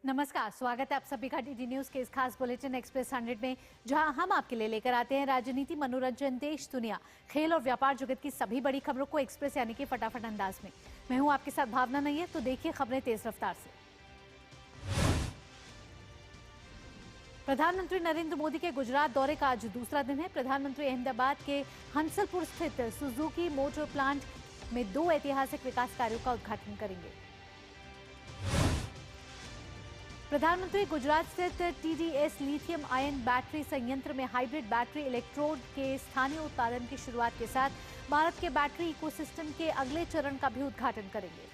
नमस्कार, स्वागत है आप सभी का डीडी न्यूज के इस खास बुलेटिन एक्सप्रेस 100 में, जहां हम आपके लिए लेकर आते हैं राजनीति, मनोरंजन, देश, दुनिया, खेल और व्यापार जगत की सभी बड़ी खबरों को एक्सप्रेस यानी कि फटाफट अंदाज में। मैं हूं आपके साथ भावना नहीं है, तो देखिए खबरें तेज रफ्तार से। प्रधानमंत्री नरेंद्र मोदी के गुजरात दौरे का आज दूसरा दिन है। प्रधानमंत्री अहमदाबाद के हंसलपुर स्थित सुजुकी मोटर प्लांट में 2 ऐतिहासिक विकास कार्यों का उद्घाटन करेंगे। प्रधानमंत्री गुजरात स्थित टीडीएस लिथियम आयन बैटरी संयंत्र में हाइब्रिड बैटरी इलेक्ट्रोड के स्थानीय उत्पादन की शुरुआत के साथ भारत के बैटरी इकोसिस्टम के अगले चरण का भी उद्घाटन करेंगे।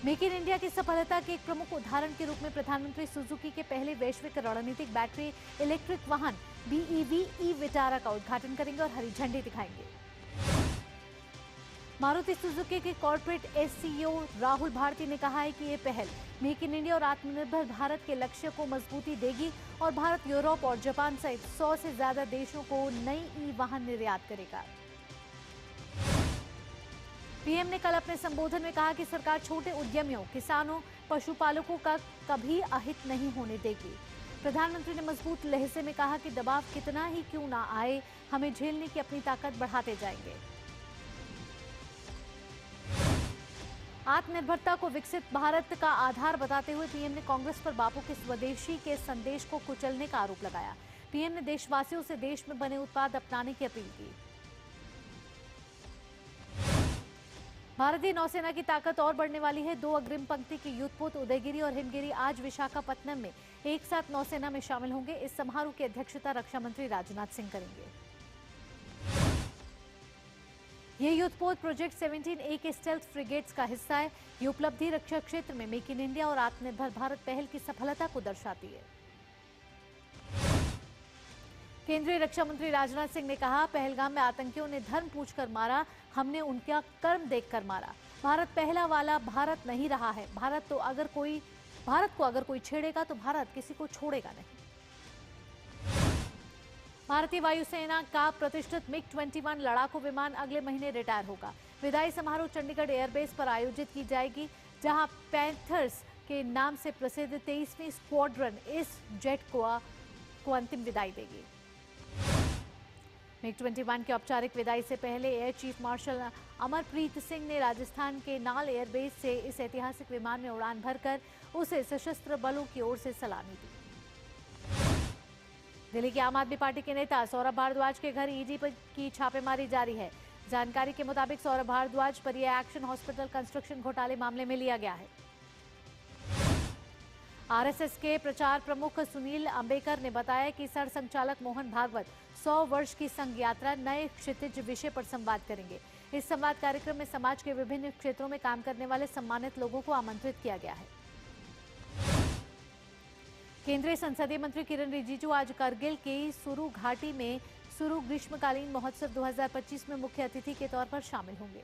मेक इन इंडिया की सफलता के एक प्रमुख उदाहरण के रूप में प्रधानमंत्री सुजुकी के पहले वैश्विक रणनीतिक बैटरी इलेक्ट्रिक वाहन BEV ई विटारा का उद्घाटन करेंगे और हरी झंडी दिखाएंगे। मारुति सुजुकी के कॉर्पोरेट SCO राहुल भारती ने कहा है कि ये पहल मेक इन इंडिया और आत्मनिर्भर भारत के लक्ष्य को मजबूती देगी और भारत, यूरोप और जापान सहित 100 से ज्यादा देशों को नई ई-वाहन निर्यात करेगा। पीएम ने कल अपने संबोधन में कहा कि सरकार छोटे उद्यमियों, किसानों, पशुपालकों का कभी अहित नहीं होने देगी। प्रधानमंत्री ने मजबूत लहजे में कहा कि दबाव कितना ही क्यों ना आए, हमें झेलने की अपनी ताकत बढ़ाते जाएंगे। आत्मनिर्भरता को विकसित भारत का आधार बताते हुए पीएम ने कांग्रेस पर बापू के स्वदेशी के संदेश को कुचलने का आरोप लगाया। पीएम ने देशवासियों से देश में बने उत्पाद अपनाने की अपील की। भारतीय नौसेना की ताकत और बढ़ने वाली है। 2 अग्रिम पंक्ति के युद्धपोत उदयगिरी और हिमगिरी आज विशाखापत्तनम में एक साथ नौसेना में शामिल होंगे। इस समारोह की अध्यक्षता रक्षा मंत्री राजनाथ सिंह करेंगे। ये युद्धपोत प्रोजेक्ट 17A के स्टेल्थ फ्रिगेट्स का हिस्सा है। ये उपलब्धि रक्षा क्षेत्र में मेक इन इंडिया और आत्मनिर्भर भारत पहल की सफलता को दर्शाती है। केंद्रीय रक्षा मंत्री राजनाथ सिंह ने कहा, पहलगाम में आतंकियों ने धर्म पूछकर मारा, हमने उनका कर्म देखकर मारा। भारत पहला वाला भारत नहीं रहा है। भारत को अगर कोई छेड़ेगा तो भारत किसी को छोड़ेगा नहीं। भारतीय वायुसेना का प्रतिष्ठित MiG-21 लड़ाकू विमान अगले महीने रिटायर होगा। विदाई समारोह चंडीगढ़ एयरबेस पर आयोजित की जाएगी, जहां पैंथर्स के नाम से प्रसिद्ध 23वीं स्क्वाड्रन इस जेट को अंतिम विदाई देगी। MiG-21 की औपचारिक विदाई से पहले air chief marshal Amarpreet Singh ने राजस्थान के नाल एयरबेस से इस ऐतिहासिक विमान में उड़ान भरकर उसे सशस्त्र बलों की ओर से सलामी दी। दिल्ली की आम आदमी पार्टी के नेता सौरभ भारद्वाज के घर ईडी की छापेमारी जारी है। जानकारी के मुताबिक सौरभ भारद्वाज पर यह एक्शन हॉस्पिटल कंस्ट्रक्शन घोटाले मामले में लिया गया है। आरएसएस के प्रचार प्रमुख सुनील अंबेकर ने बताया कि सरसंघचालक मोहन भागवत 100 वर्ष की संघ यात्रा नए क्षितिज विषय पर संवाद करेंगे। इस संवाद कार्यक्रम में समाज के विभिन्न क्षेत्रों में काम करने वाले सम्मानित लोगों को आमंत्रित किया गया है। केंद्रीय संसदीय मंत्री किरण रिजिजू आज करगिल की सुरु घाटी में सुरु ग्रीष्मकालीन महोत्सव 2025 में मुख्य अतिथि के तौर पर शामिल होंगे।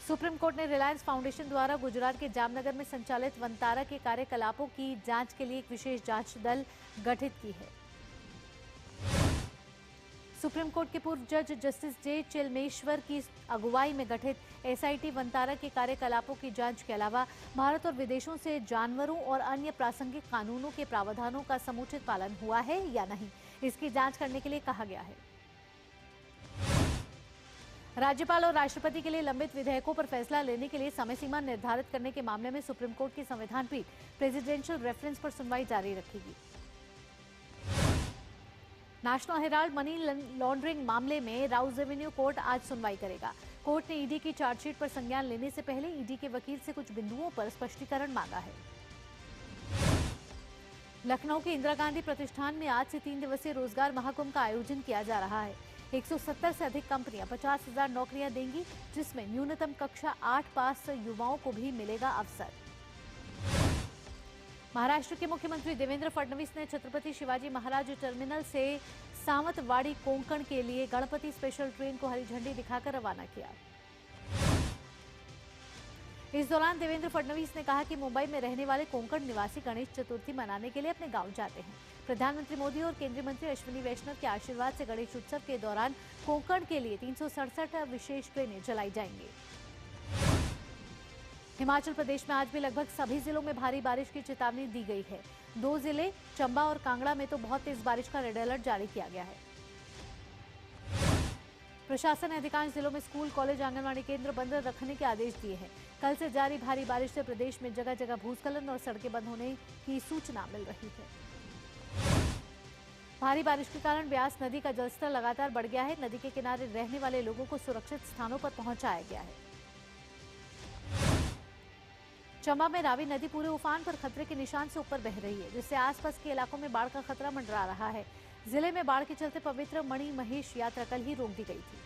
सुप्रीम कोर्ट ने रिलायंस फाउंडेशन द्वारा गुजरात के जामनगर में संचालित वनतारा के कार्यकलापों की जांच के लिए एक विशेष जांच दल गठित की है। सुप्रीम कोर्ट के पूर्व जज जस्टिस जे चिलमेश्वर की अगुवाई में गठित SIT वनतारा के कार्यकलापों की जांच के अलावा भारत और विदेशों से जानवरों और अन्य प्रासंगिक कानूनों के प्रावधानों का समुचित पालन हुआ है या नहीं, इसकी जांच करने के लिए कहा गया है। राज्यपाल और राष्ट्रपति के लिए लंबित विधेयकों पर फैसला लेने के लिए समय सीमा निर्धारित करने के मामले में सुप्रीम कोर्ट की संविधान पीठ प्रेसिडेंशियल रेफरेंस पर सुनवाई जारी रखेगी। नेशनल हेराल्ड मनी लॉन्ड्रिंग मामले में राउस एवेन्यू कोर्ट आज सुनवाई करेगा। कोर्ट ने ईडी की चार्जशीट पर संज्ञान लेने से पहले ईडी के वकील से कुछ बिंदुओं पर स्पष्टीकरण मांगा है। लखनऊ के इंदिरा गांधी प्रतिष्ठान में आज से 3 दिवसीय रोजगार महाकुंभ का आयोजन किया जा रहा है। 170 से अधिक कंपनियां 50,000 नौकरियां देंगी, जिसमें न्यूनतम कक्षा 8 पास युवाओं को भी मिलेगा अवसर। महाराष्ट्र के मुख्यमंत्री देवेंद्र फडणवीस ने छत्रपति शिवाजी महाराज टर्मिनल से सावंतवाड़ी कोंकण के लिए गणपति स्पेशल ट्रेन को हरी झंडी दिखाकर रवाना किया। इस दौरान देवेंद्र फडणवीस ने कहा कि मुंबई में रहने वाले कोंकण निवासी गणेश चतुर्थी मनाने के लिए अपने गांव जाते हैं। प्रधानमंत्री मोदी और केंद्रीय मंत्री अश्विनी वैष्णव के आशीर्वाद से गणेश उत्सव के दौरान कोंकण के लिए 367 विशेष ट्रेनें चलाई जाएंगी। हिमाचल प्रदेश में आज भी लगभग सभी जिलों में भारी बारिश की चेतावनी दी गई है। 2 जिले चंबा और कांगड़ा में तो बहुत तेज बारिश का रेड अलर्ट जारी किया गया है। प्रशासन ने अधिकांश जिलों में स्कूल, कॉलेज, आंगनबाड़ी केंद्र बंद रखने के आदेश दिए हैं। कल से जारी भारी बारिश से प्रदेश में जगह जगह भूस्खलन और सड़कें बंद होने की सूचना मिल रही है। भारी बारिश के कारण ब्यास नदी का जलस्तर लगातार बढ़ गया है। नदी के किनारे रहने वाले लोगों को सुरक्षित स्थानों पर पहुंचाया गया है। चंबा में रावी नदी पूरे उफान पर खतरे के निशान से ऊपर बह रही है, जिससे आसपास के इलाकों में बाढ़ का खतरा मंडरा रहा है। जिले में बाढ़ के चलते पवित्र मणि महेश यात्रा कल ही रोक दी गई थी।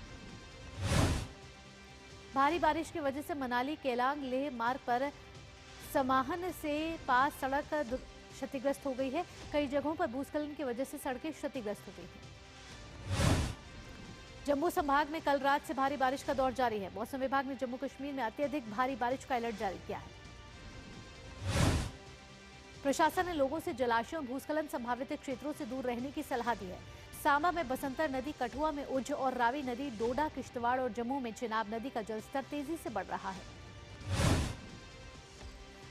भारी बारिश की वजह से मनाली केलांग लेह मार्ग पर समाहन से पास सड़क क्षतिग्रस्त हो गई है। कई जगहों पर भूस्खलन की वजह से सड़कें क्षतिग्रस्त हो गई हैं। जम्मू संभाग में कल रात से भारी बारिश का दौर जारी है। मौसम विभाग ने जम्मू कश्मीर में अत्यधिक भारी बारिश का अलर्ट जारी किया है। प्रशासन ने लोगों से जलाशयों और भूस्खलन संभावित क्षेत्रों से दूर रहने की सलाह दी है। सांबा में बसंतर नदी, कठुआ में उज्ज और रावी नदी, डोडा, किश्तवाड़ और जम्मू में चिनाब नदी का जलस्तर तेजी से बढ़ रहा है।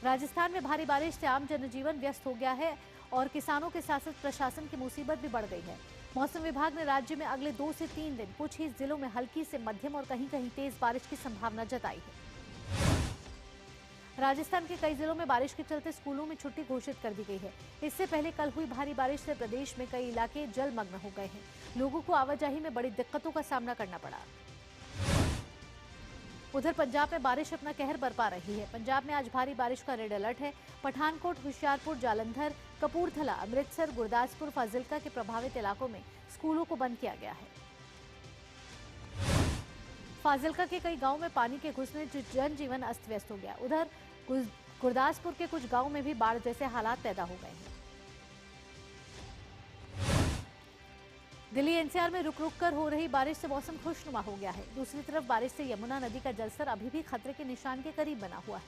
राजस्थान में भारी बारिश से आम जनजीवन व्यस्त हो गया है और किसानों के साथ साथ प्रशासन की मुसीबत भी बढ़ गई है। मौसम विभाग ने राज्य में अगले 2 से 3 दिन कुछ ही जिलों में हल्की से मध्यम और कहीं कहीं तेज बारिश की संभावना जताई है। राजस्थान के कई जिलों में बारिश के चलते स्कूलों में छुट्टी घोषित कर दी गई है। इससे पहले कल हुई भारी बारिश से प्रदेश में कई इलाके जलमग्न हो गए हैं। लोगों को आवाजाही में बड़ी दिक्कतों का सामना करना पड़ा। उधर पंजाब में बारिश अपना कहर बरपा रही है। पंजाब में आज भारी बारिश का रेड अलर्ट है। पठानकोट, होशियारपुर, जालंधर, कपूरथला, अमृतसर, गुरदासपुर, फाजिल्का के प्रभावित इलाकों में स्कूलों को बंद किया गया है। फाजिल्का के कई गांवों में पानी के घुसने से जनजीवन अस्त व्यस्त हो गया। उधर गुरदासपुर के कुछ गांवों में भी बाढ़ जैसे हालात पैदा हो गए हैं। दिल्ली एनसीआर में रुक रुक कर हो रही बारिश से मौसम खुशनुमा हो गया है। दूसरी तरफ बारिश से यमुना नदी का जलस्तर अभी भी खतरे के निशान के करीब बना हुआ है।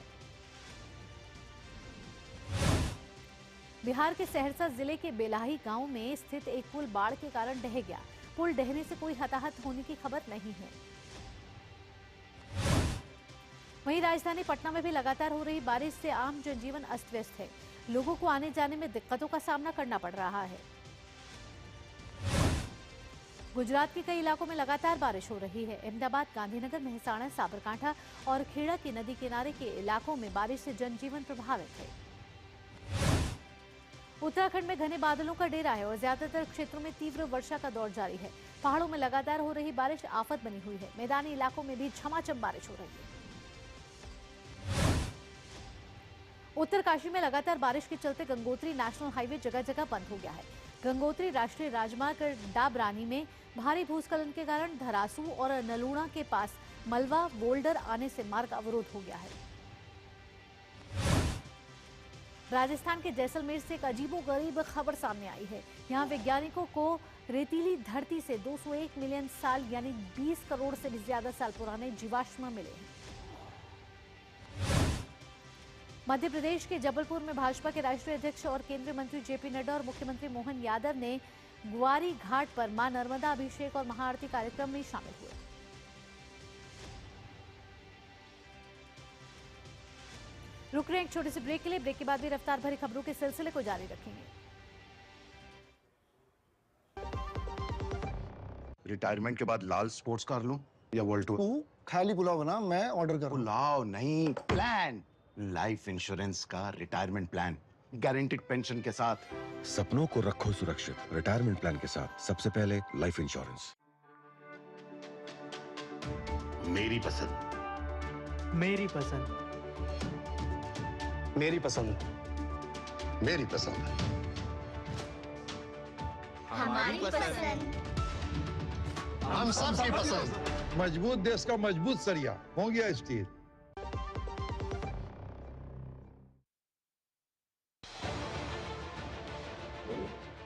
बिहार के सहरसा जिले के बेलाही गांव में स्थित एक पुल बाढ़ के कारण ढह गया। पुल ढहने से कोई हताहत होने की खबर नहीं है। वहीं राजधानी पटना में भी लगातार हो रही बारिश से आम जनजीवन अस्त व्यस्त है। लोगों को आने जाने में दिक्कतों का सामना करना पड़ रहा है। गुजरात के कई इलाकों में लगातार बारिश हो रही है। अहमदाबाद, गांधीनगर, मेहसाणा, साबरकांठा और खेड़ा के नदी किनारे के इलाकों में बारिश से जनजीवन प्रभावित है। उत्तराखंड में घने बादलों का डेरा है और ज्यादातर क्षेत्रों में तीव्र वर्षा का दौर जारी है। पहाड़ों में लगातार हो रही बारिश आफत बनी हुई है। मैदानी इलाकों में भी झमाझम बारिश हो रही है। उत्तरकाशी में लगातार बारिश के चलते गंगोत्री नेशनल हाईवे जगह जगह बंद हो गया है। गंगोत्री राष्ट्रीय राजमार्ग डाबरानी में भारी भूस्खलन के कारण धरासू और नलूणा के पास मलबा बोल्डर आने से मार्ग अवरोध हो गया है। राजस्थान के जैसलमेर से एक अजीबोगरीब खबर सामने आई है। यहाँ वैज्ञानिकों को रेतीली धरती से 201 मिलियन साल यानी 20 करोड़ से भी ज्यादा साल पुराने जीवाश्म मिले हैं। मध्य प्रदेश के जबलपुर में भाजपा के राष्ट्रीय अध्यक्ष और केंद्रीय मंत्री जेपी नड्डा और मुख्यमंत्री मोहन यादव ने ग्वारी घाट पर मां नर्मदा अभिषेक और महाआरती कार्यक्रम में शामिल हुए। रुक रहे हैं एक छोटे से ब्रेक के लिए। ब्रेक के बाद भी रफ्तार भरी खबरों के सिलसिले को जारी रखेंगे। रिटायरमेंट के बाद लाल स्पोर्ट्स कार लूं या वर्ल्ड टूर? तू खाली पुलाव बना, मैं ऑर्डर करूं। पुलाव नहीं, प्लान। लाइफ इंश्योरेंस का रिटायरमेंट प्लान, गारंटीड पेंशन के साथ। सपनों को रखो सुरक्षित रिटायरमेंट प्लान के साथ। सबसे पहले लाइफ इंश्योरेंस। मेरी पसंद। मेरी पसंद। मेरी पसंद। मेरी पसंद। हमारी पसंद। हम सबकी पसंद। मजबूत देश का मजबूत सरिया हो गया स्टील।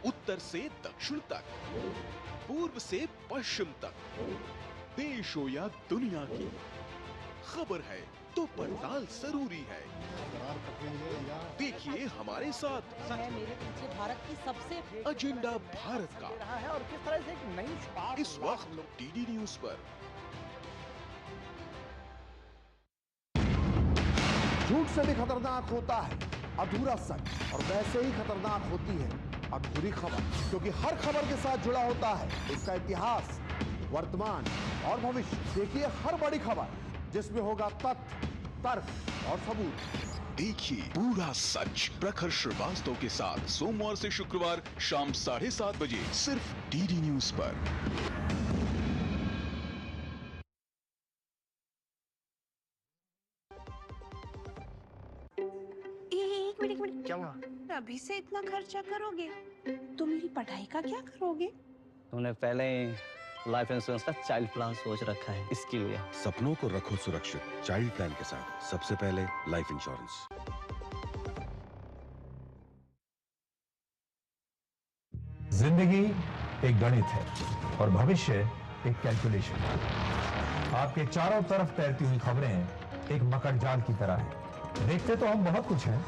उत्तर से दक्षिण तक, पूर्व से पश्चिम तक, देश हो या दुनिया की खबर है तो पड़ताल जरूरी है। देखिए हमारे साथ मेरे पीछे भारत की सबसे एजेंडा भारत का रहा है और किस तरह से एक नई शुरुआत इस वक्त टीडी न्यूज पर। झूठ से भी खतरनाक होता है अधूरा सच, और वैसे ही खतरनाक होती है अधूरी खबर, क्योंकि हर खबर के साथ जुड़ा होता है उसका इतिहास, वर्तमान और भविष्य। देखिए हर बड़ी खबर जिसमें होगा तथ्य, तर्क और सबूत। देखिए पूरा सच प्रखर श्रीवास्तव के साथ सोमवार से शुक्रवार शाम 7:30 बजे सिर्फ डीडी न्यूज पर। एक मिनट क्या हुआ? अभी से इतना खर्चा करोगे तो मेरी पढ़ाई का क्या करोगे? तुमने पहले लाइफ इंश्योरेंस का चाइल्ड प्लान सोच रखा है, इसके लिए। सपनों को रखो सुरक्षित चाइल्ड प्लान के साथ, सबसे पहले लाइफ इंश्योरेंस। जिंदगी एक गणित है और भविष्य एक कैलकुलेशन। आपके चारों तरफ तैरती हुई खबरें एक मकर जाल की तरह हैं। देखते तो हम बहुत कुछ हैं,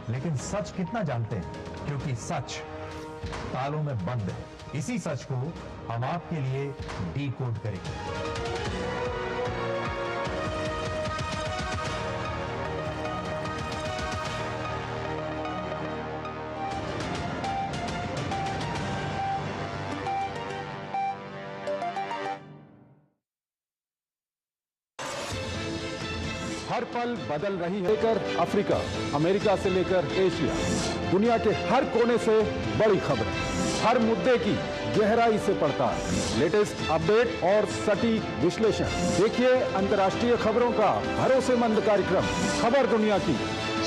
लेकिन सच कितना जानते हैं? क्योंकि सच तालों में बंद है। इसी सच को हम आपके लिए डीकोड करेंगे। हर पल बदल रही है, लेकर अफ्रीका, अमेरिका से लेकर एशिया, दुनिया के हर कोने से बड़ी खबरें, हर मुद्दे की गहराई से पड़ताल, लेटेस्ट अपडेट और सटीक विश्लेषण। देखिए अंतर्राष्ट्रीय खबरों का भरोसेमंद कार्यक्रम खबर दुनिया की,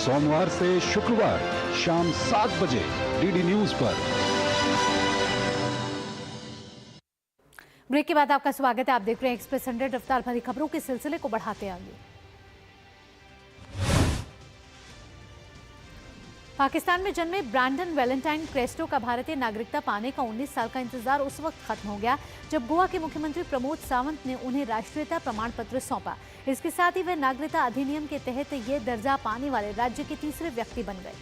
सोमवार से शुक्रवार शाम 7 बजे डीडी न्यूज पर। ब्रेक के बाद आपका स्वागत है। आप देख रहे हैं एक्सप्रेस 100। रफ्तार भरी खबरों के सिलसिले को बढ़ाते आगे। पाकिस्तान में जन्मे ब्रैंडन वैलेंटाइन क्रेस्टो का भारतीय नागरिकता पाने का 19 साल का इंतजार उस वक्त खत्म हो गया जब गोवा के मुख्यमंत्री प्रमोद सावंत ने उन्हें राष्ट्रीयता प्रमाण पत्र सौंपा। इसके साथ ही वे नागरिकता अधिनियम के तहत ये दर्जा पाने वाले राज्य के तीसरे व्यक्ति बन गए।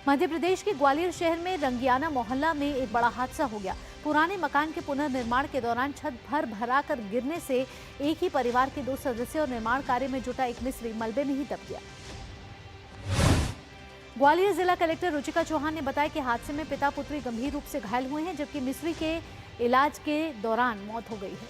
मध्य प्रदेश के ग्वालियर शहर में रंगियाना मोहल्ला में एक बड़ा हादसा हो गया। पुराने मकान के पुनर्निर्माण के दौरान छत भरा कर गिरने से एक ही परिवार के 2 सदस्य और निर्माण कार्य में जुटा एक मिस्त्री मलबे में ही दब गया। ग्वालियर जिला कलेक्टर रुचिका चौहान ने बताया कि हादसे में पिता पुत्री गंभीर रूप से घायल हुए हैं, जबकि मिस्त्री के इलाज के दौरान मौत हो गई है।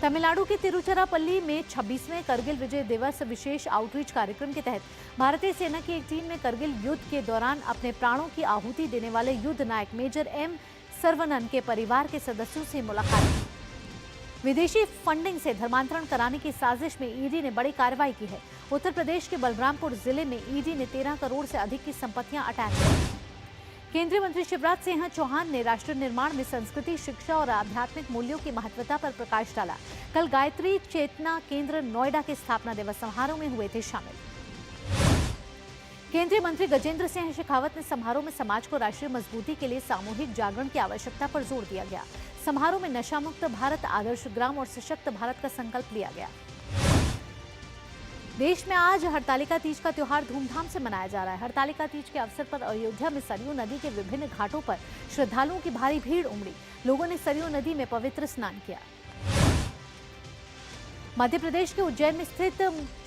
तमिलनाडु के तिरुचिरापल्ली में 26वें करगिल विजय दिवस विशेष आउटरीच कार्यक्रम के तहत भारतीय सेना की एक टीम ने करगिल युद्ध के दौरान अपने प्राणों की आहुति देने वाले युद्ध नायक मेजर एम सर्वनन के परिवार के सदस्यों से मुलाकात की। विदेशी फंडिंग से धर्मांतरण कराने की साजिश में ईडी ने बड़ी कार्रवाई की है। उत्तर प्रदेश के बलरामपुर जिले में ईडी ने 13 करोड़ से अधिक की संपत्तियां अटैच की। केंद्रीय मंत्री शिवराज सिंह चौहान ने राष्ट्र निर्माण में संस्कृति, शिक्षा और आध्यात्मिक मूल्यों की महत्वता पर प्रकाश डाला। कल गायत्री चेतना केंद्र नोएडा के स्थापना दिवस समारोह में हुए थे शामिल। केंद्रीय मंत्री गजेंद्र सिंह शेखावत ने समारोह में समाज को राष्ट्रीय मजबूती के लिए सामूहिक जागरण की आवश्यकता पर जोर दिया गया। समारोह में नशा मुक्त भारत, आदर्श ग्राम और सशक्त भारत का संकल्प लिया गया। देश में आज हरतालिका तीज का त्योहार धूमधाम से मनाया जा रहा है। हरतालिका तीज के अवसर पर अयोध्या में सरयू नदी के विभिन्न घाटों पर श्रद्धालुओं की भारी भीड़ उमड़ी। लोगों ने सरयू नदी में पवित्र स्नान किया। मध्य प्रदेश के उज्जैन में स्थित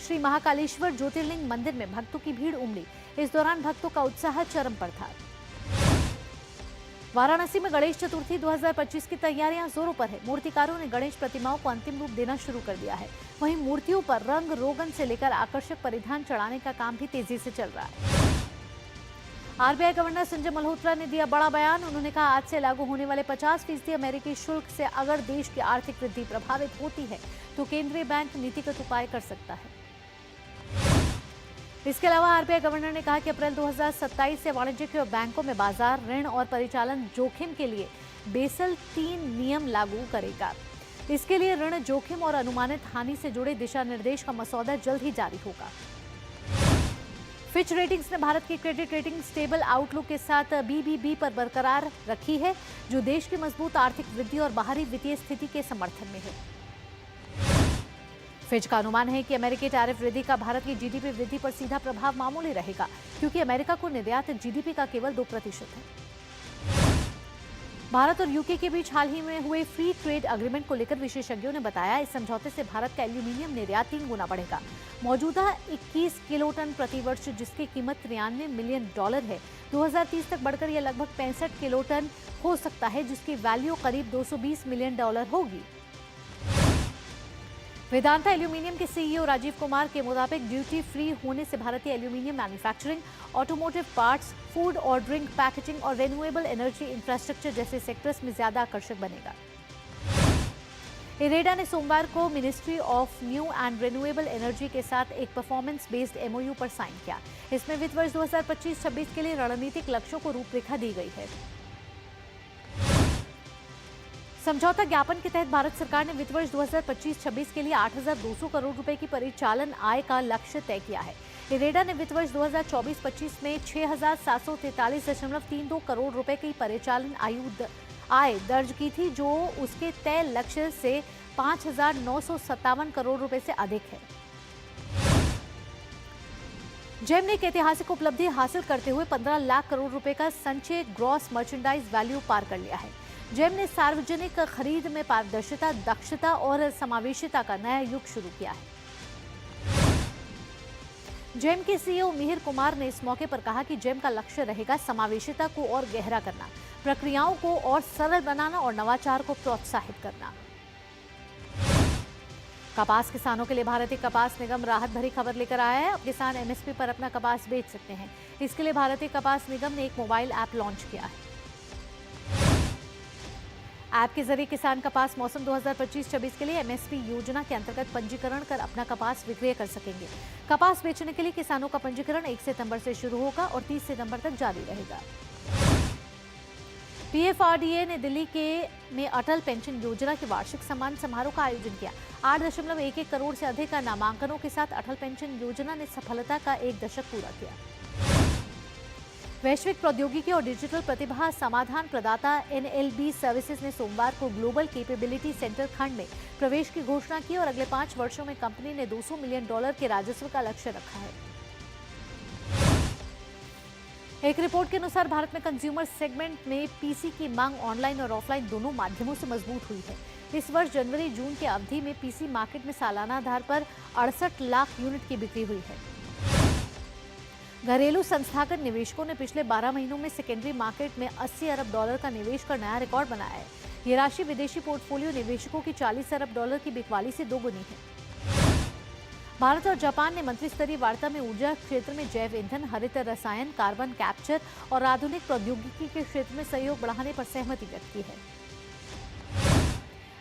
श्री महाकालेश्वर ज्योतिर्लिंग मंदिर में भक्तों की भीड़ उमड़ी। इस दौरान भक्तों का उत्साह चरम पर था। वाराणसी में गणेश चतुर्थी 2025 की तैयारियां जोरों पर है। मूर्तिकारों ने गणेश प्रतिमाओं को अंतिम रूप देना शुरू कर दिया है। वहीं मूर्तियों पर रंग रोगन से लेकर आकर्षक परिधान चढ़ाने का काम भी तेजी से चल रहा है। आरबीआई गवर्नर संजय मल्होत्रा ने दिया बड़ा बयान। उन्होंने कहा, आज से लागू होने वाले 50% अमेरिकी शुल्क से अगर देश की आर्थिक वृद्धि प्रभावित होती है तो केंद्रीय बैंक नीतिगत उपाय कर सकता है। इसके अलावा आरबीआई गवर्नर ने कहा कि अप्रैल 2027 से वाणिज्यिक बैंकों में बाजार, ऋण और परिचालन जोखिम के लिए बेसल 3 नियम लागू करेगा। इसके लिए ऋण जोखिम और अनुमानित हानि से जुड़े दिशा निर्देश का मसौदा जल्द ही जारी होगा। फिच रेटिंग्स ने भारत की क्रेडिट रेटिंग स्टेबल आउटलुक के साथ BBB पर बरकरार रखी है, जो देश की मजबूत आर्थिक वृद्धि और बाहरी वित्तीय स्थिति के समर्थन में है। फिच का अनुमान है कि अमेरिकी टैरिफ वृद्धि का भारत की जीडीपी वृद्धि पर सीधा प्रभाव मामूली रहेगा, क्योंकि अमेरिका को निर्यात जीडीपी का केवल 2% है। भारत और यूके के बीच हाल ही में हुए फ्री ट्रेड एग्रीमेंट को लेकर विशेषज्ञों ने बताया, इस समझौते से भारत का एल्यूमीनियम निर्यात 3 गुना बढ़ेगा। मौजूदा 21 किलोटन प्रति वर्ष जिसकी कीमत $93 मिलियन है, 2030 तक बढ़कर यह लगभग 65 किलोटन हो सकता है, जिसकी वैल्यू करीब $220 मिलियन होगी। वेदांता एल्यूमीनियम के सीईओ राजीव कुमार के मुताबिक ड्यूटी फ्री होने से भारतीय aluminium manufacturing, automotive parts, food और ड्रिंक पैकेजिंग और रिन्यूएबल एनर्जी इंफ्रास्ट्रक्चर जैसे सेक्टर्स में ज्यादा आकर्षक बनेगा। इरेडा ने सोमवार को ministry of new and renewable energy के साथ एक परफॉर्मेंस बेस्ड एमओयू पर साइन किया। इसमें वित्त वर्ष 2025-26 के लिए रणनीतिक लक्ष्यों को रूपरेखा दी गई है। समझौता ज्ञापन के तहत भारत सरकार ने वित्त वर्ष 2025-26 के लिए 8,200 करोड़ रुपए की परिचालन आय का लक्ष्य तय किया है। इरेडा ने वित्त वर्ष 2024-25 में 6,743.32 करोड़ रुपए की परिचालन आय दर्ज की थी, जो उसके तय लक्ष्य से 5,957 करोड़ रुपए से अधिक है। जेम ने एक ऐतिहासिक उपलब्धि हासिल करते हुए 15 लाख करोड़ रुपए का संचय ग्रॉस मर्चेंडाइज वैल्यू पार कर लिया है। जेम ने सार्वजनिक खरीद में पारदर्शिता, दक्षता और समावेशिता का नया युग शुरू किया है। जेम के सीईओ मिहिर कुमार ने इस मौके पर कहा कि जेम का लक्ष्य रहेगा समावेशिता को और गहरा करना, प्रक्रियाओं को और सरल बनाना और नवाचार को प्रोत्साहित करना। कपास किसानों के लिए भारतीय कपास निगम राहत भरी खबर लेकर आया है। अब किसान एमएसपी पर अपना कपास बेच सकते हैं। इसके लिए भारतीय कपास निगम ने एक मोबाइल ऐप लॉन्च किया है। ऐप के जरिए किसान कपास मौसम 2025-26 के लिए एमएसपी योजना के अंतर्गत पंजीकरण कर अपना कपास विक्रय कर सकेंगे। कपास बेचने के लिए किसानों का पंजीकरण 1 सितंबर से शुरू होगा और 30 सितंबर तक जारी रहेगा। पीएफआरडीए ने दिल्ली में अटल पेंशन योजना के वार्षिक सम्मान समारोह का आयोजन किया। 8.11 करोड़ से अधिक का नामांकनों के साथ अटल पेंशन योजना ने सफलता का 1 दशक पूरा किया। वैश्विक प्रौद्योगिकी और डिजिटल प्रतिभा समाधान प्रदाता एनएलबी सर्विसेज ने सोमवार को ग्लोबल कैपेबिलिटी सेंटर खंड में प्रवेश की घोषणा की और अगले 5 वर्षों में कंपनी ने $200 मिलियन के राजस्व का लक्ष्य रखा है। एक रिपोर्ट के अनुसार भारत में कंज्यूमर सेगमेंट में पीसी की मांग ऑनलाइन और ऑफलाइन दोनों माध्यमों से मजबूत हुई है। इस वर्ष जनवरी-जून की अवधि में पीसी मार्केट में सालाना आधार पर 68 लाख यूनिट की बिक्री हुई है। घरेलू संस्थागत निवेशकों ने पिछले 12 महीनों में सेकेंडरी मार्केट में $80 अरब का निवेश कर नया रिकॉर्ड बनाया है। ये राशि विदेशी पोर्टफोलियो निवेशकों की $40 अरब की बिकवाली से दोगुनी है। भारत और जापान ने मंत्री स्तरीय वार्ता में ऊर्जा क्षेत्र में जैव ईंधन, हरित रसायन, कार्बन कैप्चर और आधुनिक प्रौद्योगिकी के क्षेत्र में सहयोग बढ़ाने पर सहमति व्यक्त की है।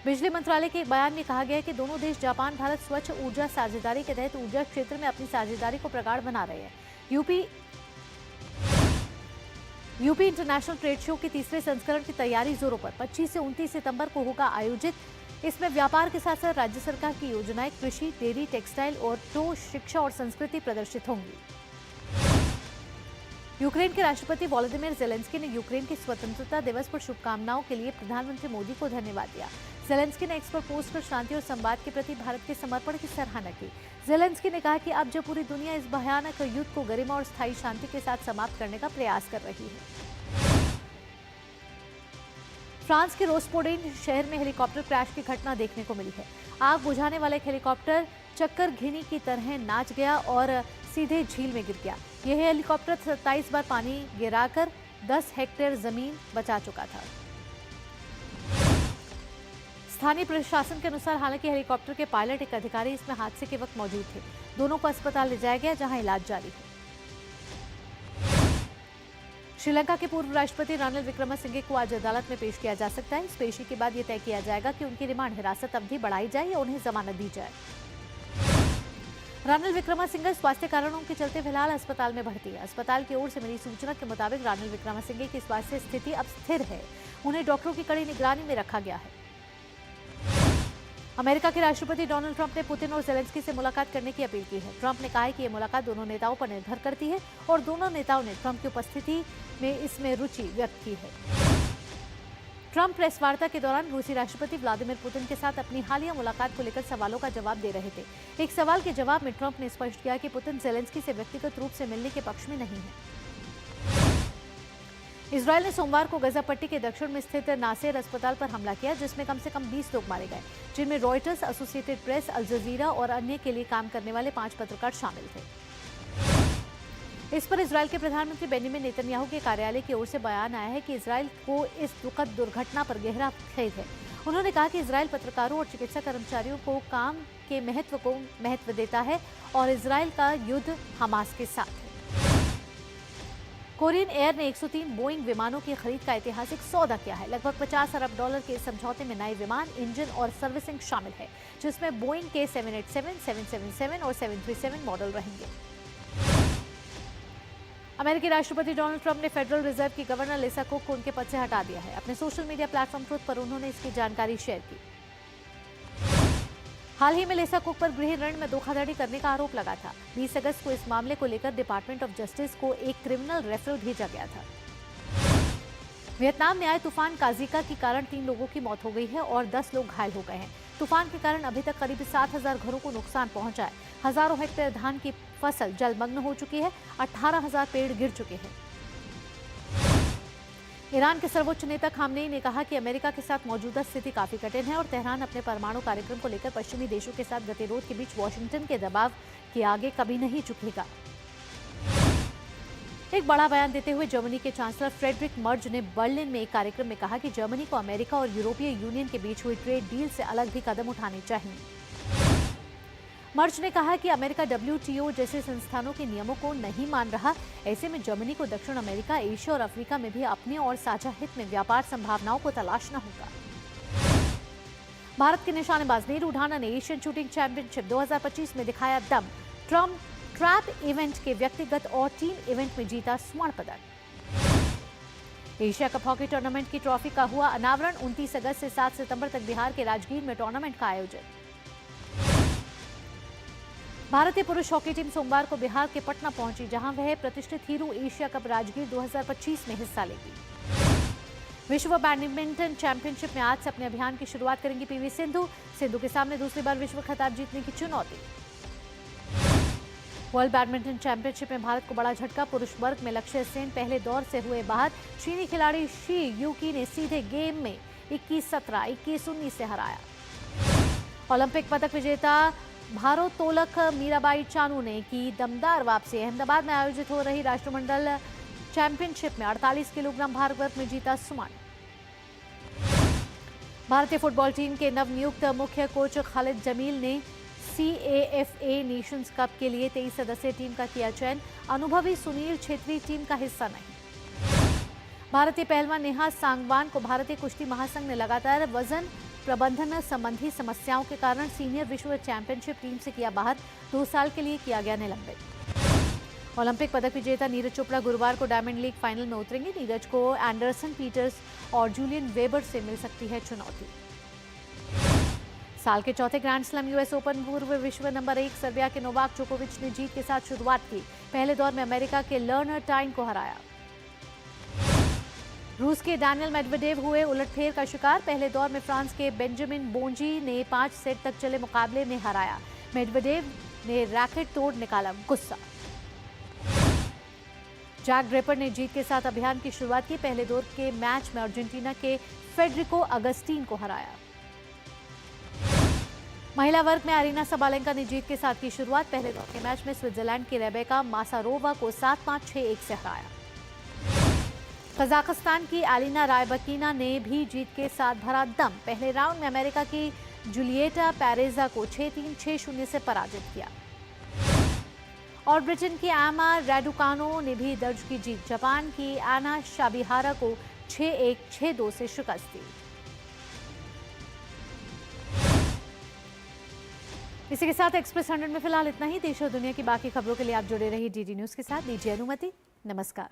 बिजली मंत्रालय के एक बयान में कहा गया है कि दोनों देश जापान भारत स्वच्छ ऊर्जा साझेदारी के तहत ऊर्जा क्षेत्र में अपनी साझेदारी को प्रगाढ़ बना रहे हैं। यूपी इंटरनेशनल ट्रेड शो के तीसरे संस्करण की तैयारी जोरों पर 25 से 29 सितंबर को होगा आयोजित। इसमें व्यापार के साथ साथ राज्य सरकार की योजनाएं, कृषि, डेयरी, टेक्सटाइल, ऑटो, शिक्षा और संस्कृति प्रदर्शित होंगी। यूक्रेन के राष्ट्रपति वोलोदिमीर ज़ेलेंस्की ने यूक्रेन के स्वतंत्रता दिवस पर शुभकामनाओं के लिए प्रधानमंत्री मोदी को धन्यवाद दिया। ज़ेलेंस्की ने एक्स पर पोस्ट कर शांति और संवाद के प्रति भारत के समर्पण की सराहना की। ज़ेलेंस्की ने कहा कि अब जब पूरी दुनिया इस भयानक युद्ध को गरिमा और स्थायी शांति के साथ समाप्त करने का प्रयास कर रही है। फ्रांस के रोस्पोडेन शहर में हेलीकॉप्टर क्रैश की घटना देखने को मिली है। आग बुझाने वाला एक हेलीकॉप्टर चक्कर घिनी की तरह नाच गया और सीधे झील में गिर गया। यह हेलीकॉप्टर 27 बार पानी गिराकर 10 हेक्टेयर जमीन बचा चुका था। स्थानीय प्रशासन के अनुसार हालांकि हेलीकॉप्टर के पायलट एक अधिकारी इसमें हादसे के वक्त मौजूद थे। दोनों को अस्पताल ले जाया गया, जहां इलाज जारी है। श्रीलंका के पूर्व राष्ट्रपति रानिल विक्रमसिंघे को आज अदालत में पेश किया जा सकता है। इस पेशी के बाद यह तय किया जाएगा कि उनकी रिमांड हिरासत अवधि बढ़ाई जाए या उन्हें जमानत दी जाए। रानिल विक्रमसिंघे स्वास्थ्य कारणों के चलते फिलहाल अस्पताल में भर्ती है। अस्पताल की ओर से मिली सूचना के मुताबिक रानिल विक्रमसिंघे की स्वास्थ्य स्थिति अब स्थिर है। उन्हें डॉक्टरों की कड़ी निगरानी में रखा गया है। अमेरिका के राष्ट्रपति डोनाल्ड ट्रंप ने पुतिन और ज़ेलेंस्की से मुलाकात करने की अपील की है। ट्रंप ने कहा है कि यह मुलाकात दोनों नेताओं पर निर्भर करती है और दोनों नेताओं ने ट्रंप की उपस्थिति में इसमें रुचि व्यक्त की है। ट्रंप प्रेस वार्ता के दौरान रूसी राष्ट्रपति व्लादिमीर पुतिन के साथ अपनी हालिया मुलाकात को लेकर सवालों का जवाब दे रहे थे। एक सवाल के जवाब में ट्रंप ने स्पष्ट किया कि पुतिन ज़ेलेंस्की से व्यक्तिगत रूप से मिलने के पक्ष में नहीं है। इसराइल ने सोमवार को गजा पट्टी के दक्षिण में स्थित नासेर अस्पताल पर हमला किया, जिसमें कम से कम 20 लोग मारे गए, जिनमें रॉयटर्स, एसोसिएटेड प्रेस, अल जजीरा और अन्य के लिए काम करने वाले 5 पत्रकार शामिल थे। इस पर इसराइल के प्रधानमंत्री बेंजामिन नेतन्याहू के कार्यालय की ओर से बयान आया है कि इसराइल को इस दुखद दुर्घटना पर गहरा खेद है। उन्होंने कहा कि इसराइल पत्रकारों और चिकित्सा कर्मचारियों को काम के महत्व को महत्व देता है और इसराइल का युद्ध हमास के साथ है। कोरियन एयर ने 103 बोइंग विमानों की खरीद का ऐतिहासिक सौदा किया है। लगभग $50 अरब के इस समझौते में नए विमान, इंजन और सर्विसिंग शामिल है, जिसमें बोइंग के 787, 777 और 737 मॉडल रहेंगे। अमेरिकी राष्ट्रपति डोनाल्ड ट्रंप ने फेडरल रिजर्व की गवर्नर लिसा कुक को उनके पद से हटा दिया है। अपने सोशल मीडिया प्लेटफॉर्म ट्रुथ पर उन्होंने इसकी जानकारी शेयर की। हाल ही में लिसा कुक पर गृह ऋण में धोखाधड़ी करने का आरोप लगा था। 20 अगस्त को इस मामले को लेकर डिपार्टमेंट ऑफ जस्टिस को एक क्रिमिनल रेफरल भेजा गया था। वियतनाम में आए तूफान काजिका के कारण 3 लोगों की मौत हो गई है और 10 लोग घायल हो गए हैं। तूफान के कारण अभी तक करीब 7,000 घरों को नुकसान पहुंचा है। हजारों हेक्टेयर धान की फसल जलमग्न हो चुकी है। 18,000 पेड़ गिर चुके हैं। ईरान के सर्वोच्च नेता खामनेई ने कहा कि अमेरिका के साथ मौजूदा स्थिति काफी कठिन है और तेहरान अपने परमाणु कार्यक्रम को लेकर पश्चिमी देशों के साथ गतिरोध के बीच वॉशिंगटन के दबाव के आगे कभी नहीं झुकेगा। एक बड़ा बयान देते हुए जर्मनी के चांसलर फ्रेडरिक मर्ज ने बर्लिन में एक कार्यक्रम में कहा कि जर्मनी को अमेरिका और यूरोपीय यूनियन के बीच हुई ट्रेड डील से अलग भी कदम उठाने चाहिए। मर्ज ने कहा कि अमेरिका WTO जैसे संस्थानों के नियमों को नहीं मान रहा। ऐसे में जर्मनी को दक्षिण अमेरिका, एशिया और अफ्रीका में भी अपने और साझा हित में व्यापार संभावनाओं को तलाशना होगा। भारत के निशानेबाज नीरू ढाना ने एशियन शूटिंग चैंपियनशिप 2025 में दिखाया दम। ट्रैप इवेंट के व्यक्तिगत और टीम इवेंट में जीता स्वर्ण पदक। एशिया कप हॉकी टूर्नामेंट की ट्रॉफी का हुआ अनावरण। 29 अगस्त से 7 सितंबर तक बिहार के राजगीर में टूर्नामेंट का आयोजन। भारतीय पुरुष हॉकी टीम सोमवार को बिहार के पटना पहुंची, जहां वह प्रतिष्ठित हीरो एशिया कप राजगीर 2025 में हिस्सा लेगी। विश्व बैडमिंटन चैंपियनशिप में आज से अपने अभियान की शुरुआत करेंगी पीवी सिंधु। सिंधु के सामने दूसरी बार विश्व खिताब जीतने की चुनौती। वर्ल्ड बैडमिंटन चैंपियनशिप में भारत को बड़ा झटका। पुरुष वर्ग में लक्ष्य सेन पहले दौर से हुए बाहर। चीनी खिलाड़ी शी यूकी ने सीधे गेम में 21-17, 21-19 से हराया। ओलंपिक पदक विजेता भारोत्तोलक मीराबाई चानू ने की दमदार वापसी। अहमदाबाद में आयोजित हो रही राष्ट्रमंडल चैंपियनशिप में 48 किलोग्राम भार वर्ग में जीता स्वर्ण। भारतीय फुटबॉल टीम के नवनियुक्त मुख्य कोच खालिद जमील ने CAFA नेशंस कप के लिए 23 सदस्यीय टीम का किया चयन। अनुभवी सुनील छेत्री टीम का हिस्सा नहीं। भारतीय पहलवान नेहा सांगवान को भारतीय कुश्ती महासंघ ने लगातार वजन प्रबंधन संबंधी समस्याओं के कारण सीनियर विश्व चैंपियनशिप टीम से किया बाहर। 2 साल के लिए किया गया निलंबित। ओलंपिक पदक विजेता नीरज चोपड़ा गुरुवार को डायमंड लीग फाइनल में उतरेंगे। नीरज को एंडरसन पीटर्स और जूलियन वेबर से मिल सकती है चुनौती। साल के चौथे ग्रैंड स्लैम US ओपन पूर्व विश्व नंबर 1 सर्बिया के नोवाक जोकोविच ने जीत के साथ शुरुआत की। पहले दौर में अमेरिका के लर्नर टाइन को हराया। रूस के डैनियल मेडवेडेव हुए उलटफेर का शिकार। पहले दौर में फ्रांस के बेंजामिन बोंजी ने 5 सेट तक चले मुकाबले में हराया। मेडवेडेव ने रैकेट तोड़ निकाला गुस्सा। जैक ड्रेपर ने जीत के साथ अभियान की शुरुआत की। पहले दौर के मैच में अर्जेंटीना के फेडरिको अगस्टीन को हराया। महिला वर्ग में अरीना सबालेंका ने जीत के साथ की शुरुआत। पहले दौर के मैच में स्विट्जरलैंड की रेबेका मासारोवा को 7-5, 6-1 से हराया। कजाकिस्तान की एलिना रायबकीना ने भी जीत के साथ भरा दम। पहले राउंड में अमेरिका की जूलिएटा पेरेजा को 6-3, 6-0 से पराजित किया। और ब्रिटेन की एमा रैडुकानो ने भी दर्ज की जीत। जापान की एना शाबिहारा को 6-1, 6-2 से शिकस्त दी। इसी के साथ एक्सप्रेस 100 में फिलहाल इतना ही। देश और दुनिया की बाकी खबरों के लिए आप जुड़े रहिए DD न्यूज के साथ। दीजिए अनुमति। नमस्कार।